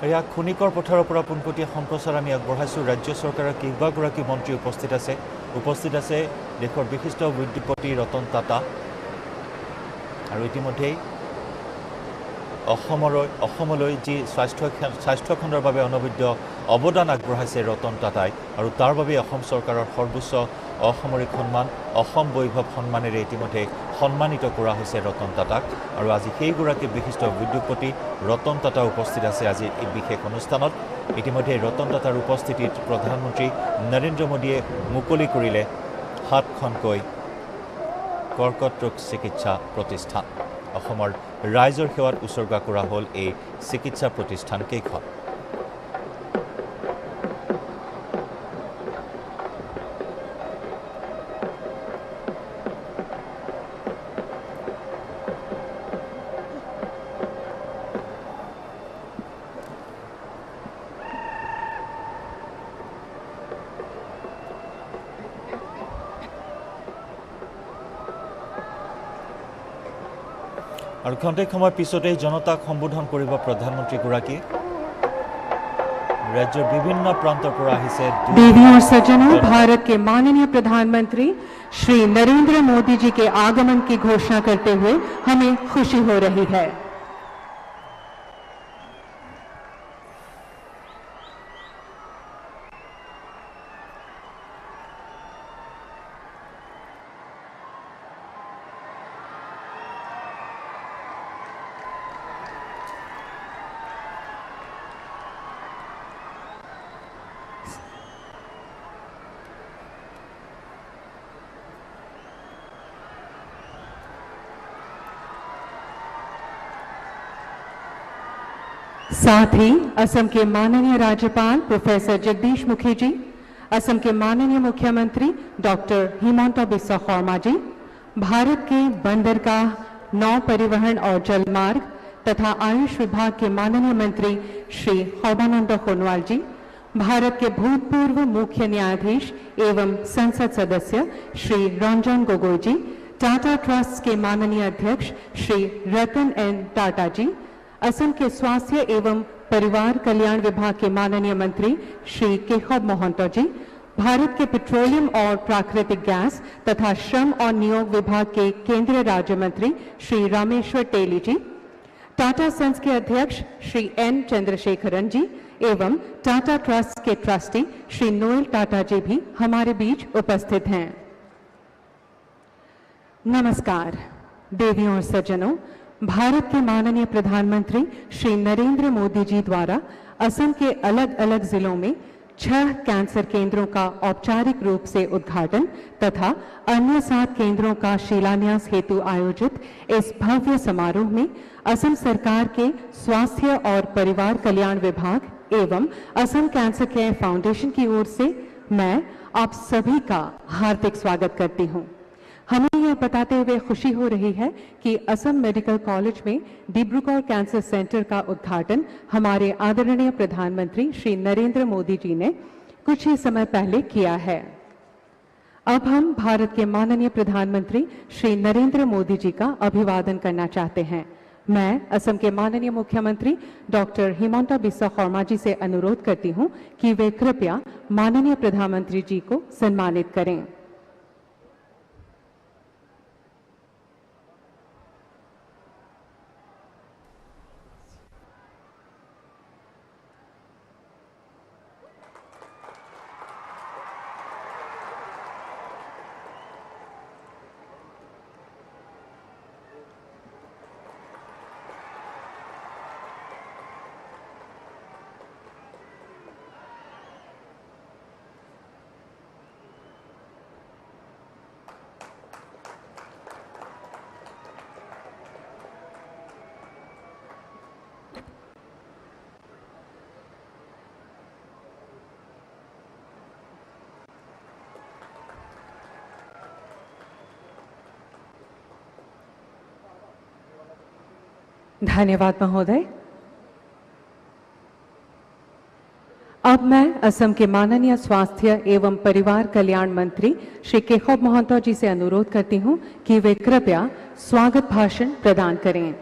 এয়া খনিকৰ পথাৰৰ পৰা পোনপটীয়া সম্প্ৰচাৰ আমি আগবঢ়াইছোঁ। ৰাজ্য চৰকাৰৰ কেইবাগৰাকী মন্ত্ৰী উপস্থিত আছে দেশৰ বিশিষ্ট উদ্যোগপতি ৰতন টাটা আৰু ইতিমধ্যেই অসমলৈ যি স্বাস্থ্য খণ্ডৰ বাবে অনবদ্য অৱদান আগবঢ়াইছে ৰতন টাটাই আৰু তাৰ বাবে অসম চৰকাৰৰ সৰ্বোচ্চ অসামৰিক সন্মান অসম বৈভৱ সন্মানেৰে ইতিমধ্যে সন্মানিত কৰা হৈছে ৰতন টাটাক আৰু আজি সেইগৰাকী বিশিষ্ট উদ্যোগপতি ৰতন টাটা উপস্থিত আছে আজি এই বিশেষ অনুষ্ঠানত। ইতিমধ্যে ৰতন টাটাৰ উপস্থিতিত প্ৰধানমন্ত্ৰী নৰেন্দ্ৰ মোদীয়ে মুকলি কৰিলে 7খনকৈ কৰ্কট ৰোগ চিকিৎসা প্ৰতিষ্ঠান। অসমৰ ৰাইজৰ সেৱাত উচৰ্গা কৰা হ'ল এই চিকিৎসা প্ৰতিষ্ঠান কেইখন। और खंतेक समय पिछते जनताक सम्बोधन करिब प्रधानमंत्रीगराकी। राज्य विभिन्न प्रांतर पर आहिसे देवी और सज्जनों, भारत के माननीय प्रधानमंत्री श्री नरेंद्र मोदी जी के आगमन की घोषणा करते हुए हमें खुशी हो रही है। साथ ही असम के माननीय राज्यपाल प्रोफेसर जगदीश मुखी जी, असम के माननीय मुख्यमंत्री डॉक्टर हिमंता बिस्वा शर्मा जी, भारत के बंदरगाह, नौ परिवहन और जलमार्ग तथा आयुष विभाग के माननीय मंत्री श्री शोभानंद सोनोवाल जी, भारत के भूतपूर्व मुख्य न्यायाधीश एवं संसद सदस्य श्री रंजन गोगोई जी, टाटा ट्रस्ट के माननीय अध्यक्ष श्री रतन एन टाटा जी, असम के स्वास्थ्य एवं परिवार कल्याण विभाग के माननीय मंत्री श्री केशव मोहंतो जी, भारत के पेट्रोलियम और प्राकृतिक गैस तथा श्रम और नियोग विभाग के केंद्रीय राज्य मंत्री श्री रामेश्वर तेली जी, टाटा सन्स के अध्यक्ष श्री एन चंद्रशेखरन जी एवं टाटा ट्रस्ट के ट्रस्टी श्री नोएल टाटा जी भी हमारे बीच उपस्थित हैं। नमस्कार देवियों और सज्जनों, भारत के माननीय प्रधानमंत्री श्री नरेंद्र मोदी जी द्वारा असम के अलग अलग जिलों में 6 कैंसर केंद्रों का औपचारिक रूप से उद्घाटन तथा अन्य 7 केंद्रों का शिलान्यास हेतु आयोजित इस भव्य समारोह में असम सरकार के स्वास्थ्य और परिवार कल्याण विभाग एवं असम कैंसर केयर फाउंडेशन की ओर से मैं आप सभी का हार्दिक स्वागत करती हूं। हमें यह बताते हुए खुशी हो रही है कि असम मेडिकल कॉलेज में डिब्रूगढ़ कैंसर सेंटर का उद्घाटन हमारे आदरणीय प्रधानमंत्री श्री नरेंद्र मोदी जी ने कुछ ही समय पहले किया है। अब हम भारत के माननीय प्रधानमंत्री श्री नरेंद्र मोदी जी का अभिवादन करना चाहते हैं। मैं असम के माननीय मुख्यमंत्री डॉक्टर हिमंता बिस्वा शर्मा जी से अनुरोध करती हूं कि वे कृपया माननीय प्रधानमंत्री जी को सम्मानित करें। धन्यवाद महोदय। अब मैं असम के माननीय स्वास्थ्य एवं परिवार कल्याण मंत्री श्री केशव मोहंतो जी से अनुरोध करती हूं कि वे कृपया स्वागत भाषण प्रदान करें।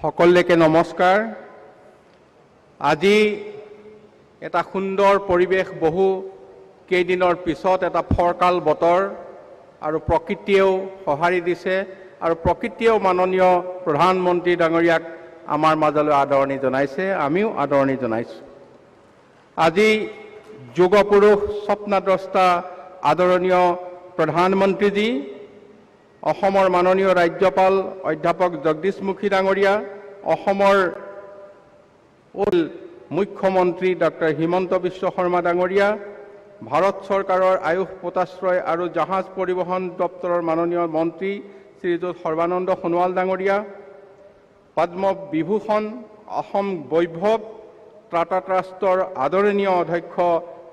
সকলকে নমস্কাৰ। আজি এটা সুন্দৰ পৰিৱেশ, বহু কেইদিনৰ পিছত এটা ফৰকাল বতৰ আৰু প্ৰকৃতিয়েও সঁহাৰি দিছে আৰু প্ৰকৃতিয়েও মাননীয় প্ৰধানমন্ত্ৰী ডাঙৰীয়াক আমাৰ মাজলৈ আদৰণি জনাইছে, আমিও আদৰণি জনাইছোঁ। আজি যুগপুৰুষ স্বপ্নদ্ৰষ্টা আদৰণীয় প্ৰধানমন্ত্ৰীজী, অসমৰ মাননীয় ৰাজ্যপাল অধ্যাপক জগদীশ মুখী ডাঙৰীয়া, অসমৰ মুখ্যমন্ত্ৰী ডক্টৰ হিমন্ত বিশ্ব শৰ্মা ডাঙৰীয়া, ভাৰত চৰকাৰৰ আয়ুষ পোতাশ্ৰয় আৰু জাহাজ পৰিবহণ দপ্তৰৰ মাননীয় মন্ত্ৰী শ্ৰীযুত সৰ্বানন্দ সোণোৱাল ডাঙৰীয়া, পদ্ম বিভূষণ অসম বৈভৱ টাটা ট্ৰাষ্টৰ আদৰণীয় অধ্যক্ষ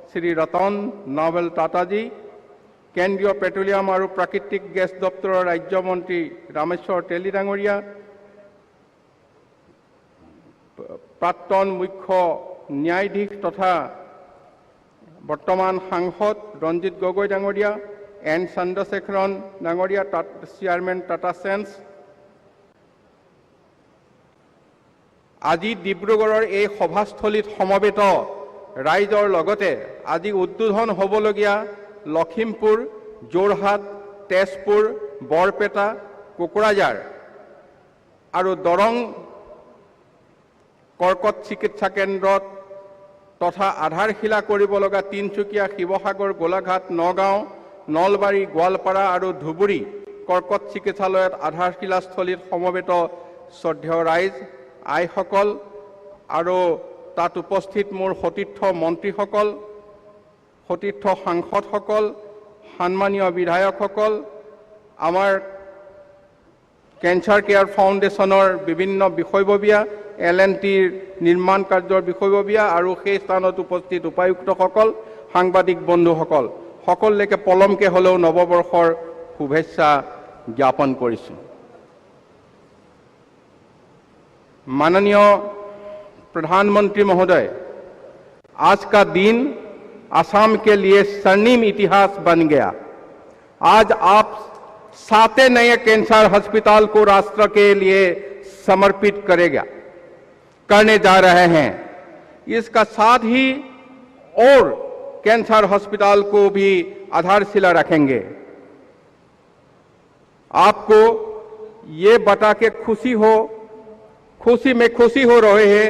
শ্ৰী ৰতন নবেল টাটাজী, কেন্দ্ৰীয় পেট্ৰলিয়াম আৰু প্ৰাকৃতিক গেছ দপ্তৰৰ ৰাজ্যমন্ত্ৰী ৰামেশ্বৰ তেলী ডাঙৰীয়া, প্ৰাক্তন মুখ্য ন্যায়াধীশ তথা বৰ্তমান সাংসদ ৰঞ্জিত গগৈ ডাঙৰীয়া, এন চন্দ্ৰশেখৰন ডাঙৰীয়া, চেয়াৰমেন টাটা চেন্স, আজি ডিব্ৰুগড়ৰ এই সভাস্থলীত সমবেত ৰাইজৰ লগতে আজি উদ্বোধন হ'বলগীয়া লখিমপুৰ, যোৰহাট, তেজপুৰ, বৰপেটা, কোকৰাঝাৰ আৰু দৰং কৰ্কট চিকিৎসা কেন্দ্ৰত তথা আধাৰশিলা কৰিব লগা তিনিচুকীয়া, শিৱসাগৰ, গোলাঘাট, নগাঁও, নলবাৰী, গোৱালপাৰা আৰু ধুবুৰী কৰ্কট চিকিৎসালয়ত আধাৰশিলাস্থলীত সমবেত শ্ৰদ্ধেয় ৰাইজ, আইসকল আৰু তাত উপস্থিত মোৰ সতীৰ্থ মন্ত্ৰীসকল, সতীৰ্থ সাংসদসকল, সন্মানীয় বিধায়কসকল, আমাৰ কেঞ্চাৰ কেয়াৰ ফাউণ্ডেশ্যনৰ বিভিন্ন বিষয়ববীয়া, L&Tৰ নিৰ্মাণ কাৰ্যৰ বিষয়ববীয়া আৰু সেই স্থানত উপস্থিত উপায়ুক্তসকল, সাংবাদিক বন্ধুসকল, সকলোকে পলমকে হ'লেও নৱবৰ্ষৰ শুভেচ্ছা জ্ঞাপন কৰিছোঁ। माननीय प्रधानमंत्री महोदय, आज का दिन असम के लिए स्वर्णिम इतिहास बन गया। आज आप 7 नए कैंसर अस्पताल को राष्ट्र के लिए समर्पित करने जा रहे हैं। इसका साथ ही और कैंसर अस्पताल को भी आधारशिला रखेंगे। आपको ये बता के खुशी हो रहे हैं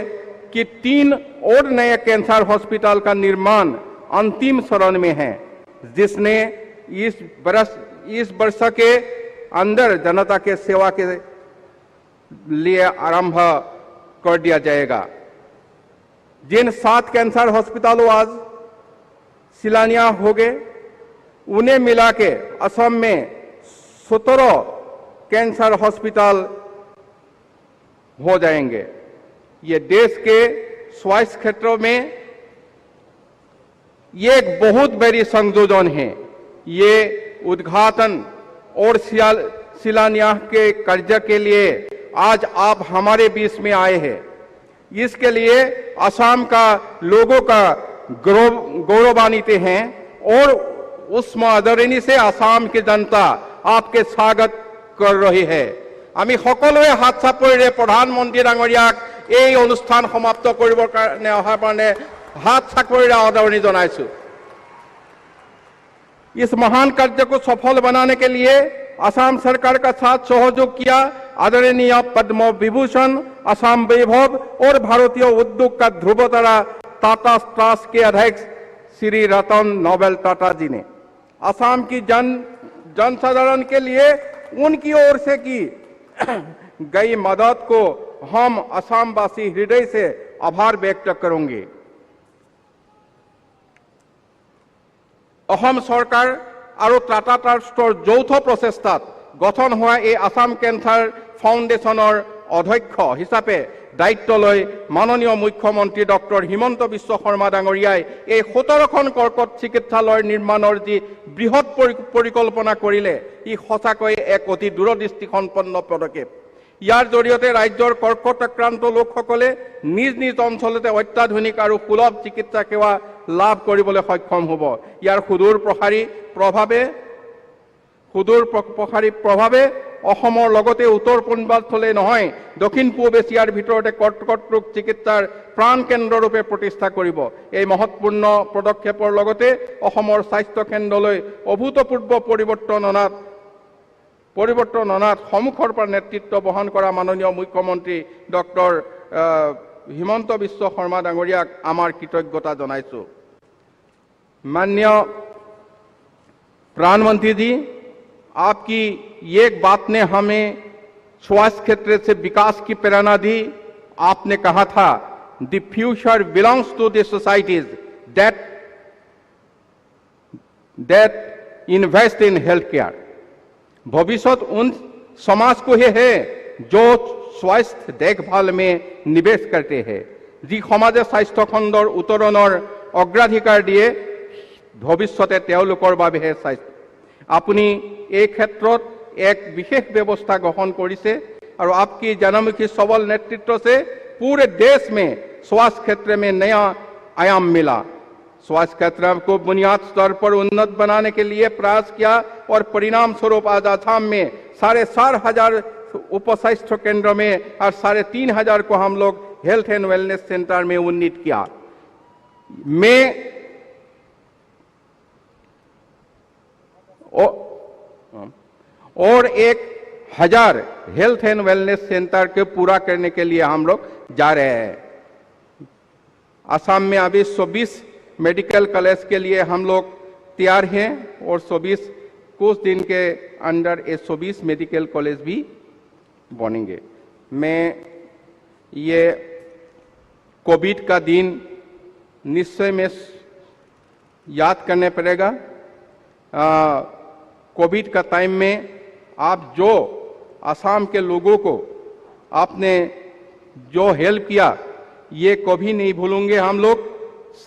कि 3 और नए कैंसर हॉस्पिटल का निर्माण अंतिम चरण में है, जिसने इस वर्ष के अंदर जनता के सेवा के लिए आरंभ कर दिया जाएगा। जिन 7 कैंसर हॉस्पिटलों आज शिलान्यास हो गए, उन्हें मिला के असम में 17 कैंसर हॉस्पिटल हो जाएंगे। ये देश के स्वास्थ्य क्षेत्र में ये एक बहुत बड़ी संशोधन है। ये उद्घाटन और शिलान्यास के कार्य के लिए आज आप हमारे बीच में आए हैं। इसके लिए असम का लोगों का गौरवान्वित हैं और उस आदरणीय से असम की जनता आपके स्वागत कर रही है। আমি সকলোৱে হাত চাপৰিৰে প্ৰধানমন্ত্ৰী ডাঙৰীয়াক এই অনুষ্ঠান সমাপ্ত কৰিবৰ কাৰণে অহাৰ কাৰণে হাত চাপৰিৰে আদৰণি জনাইছোঁ। इस महान कार्य को सफल बनाने के लिए असम सरकार का साथ सहयोग किया आदरणीय पद्म विभूषण, असम वैभव और भारतीय उद्योग का ध्रुव तारा टाटा ट्रस्ट के अध्यक्ष श्री रतन नोबेल टाटा जी ने असम की जनसाधारण के लिए उनकी ओर से की गई मदद को हम असमवासी हृदय से आभार व्यक्त करेंगे। অসম চৰকাৰ আৰু টাটা ট্ৰাষ্টৰ যৌথ প্ৰচেষ্টাত গঠন হোৱা এই আসাম কেঞ্চাৰ ফাউণ্ডেশ্যনৰ অধ্যক্ষ হিচাপে দায়িত্ব লৈ মাননীয় মুখ্যমন্ত্ৰী ডক্টৰ হিমন্ত বিশ্ব শৰ্মা ডাঙৰীয়াই এই 17খন কৰ্কট চিকিৎসালয় নিৰ্মাণৰ যি বৃহৎ পৰিকল্পনা কৰিলে, ই সঁচাকৈ এক অতি দূৰদৃষ্টিসম্পন্ন পদক্ষেপ। ইয়াৰ জৰিয়তে ৰাজ্যৰ কৰ্কট আক্ৰান্ত লোকসকলে নিজ নিজ অঞ্চলতে অত্যাধুনিক আৰু সুলভ চিকিৎসা সেৱা লাভ কৰিবলৈ সক্ষম হ'ব। ইয়াৰ সুদূৰ প্ৰসাৰী প্ৰভাৱে অসমৰ লগতে উত্তৰ পূৰ্বাঞ্চলে নহয় দক্ষিণ পূব এছিয়াৰ ভিতৰতে কৰ্কট ৰোগ চিকিৎসাৰ প্ৰাণ কেন্দ্ৰৰূপে প্ৰতিষ্ঠা কৰিব। এই মহৎপূৰ্ণ পদক্ষেপৰ লগতে অসমৰ স্বাস্থ্য কেন্দ্ৰলৈ অভূতপূৰ্ব পৰিৱৰ্তন অনাত সন্মুখৰ পৰা নেতৃত্ব বহন কৰা মাননীয় মুখ্যমন্ত্ৰী ডক্টৰ হিমন্ত বিশ্ব শৰ্মা ডাঙৰীয়াক আমাৰ কৃতজ্ঞতা জনাইছো। माननीय प्रधानमंत्री जी, आपकी एक बात ने हमें स्वास्थ्य क्षेत्र से विकास की प्रेरणा दी। आपने कहा था the future belongs to the societies that invest in health care. भविष्य उन समाज को ही है जो स्वास्थ्य देखभाल में निवेश करते हैं। जी समाजे स्वास्थ्य खंडर उतरणर अग्राधिकार दिए भविष्यते তেওঁলোকৰ বাবেহে স্বাস্থ্য। আপুনি এই ক্ষেত্ৰত এক বিশেষ ব্যৱস্থা গ্ৰহণ কৰিছে और आपकी जनमुखी सबल नेतृत्व से पूरे देश में स्वास्थ्य क्षेत्र में नया आयाम मिला। स्वास्थ्य क्षेत्र को बुनियाद स्तर पर उन्नत बनाने के लिए प्रयास किया और परिणाम स्वरूप आज असम में 4,500 उपस्वास्थ्य केंद्र में और 3,500 को हम लोग हेल्थ एंड वेलनेस सेंटर में उन्नीत किया। मैं और 1,000 हेल्थ एंड वेलनेस सेंटर के पूरा करने के लिए हम लोग जा रहे हैं। असम में अभी 24 मेडिकल कॉलेज के लिए हम लोग तैयार हैं और 24 कुछ दिन के अंदर ये 24 मेडिकल कॉलेज भी बनेंगे। मैं ये कोविड का दिन निश्चय में याद करने पड़ेगा। कोविड का टाइम में आप जो असम के लोगों को आपने जो हेल्प किया ये कभी नहीं भूलेंगे हम लोग।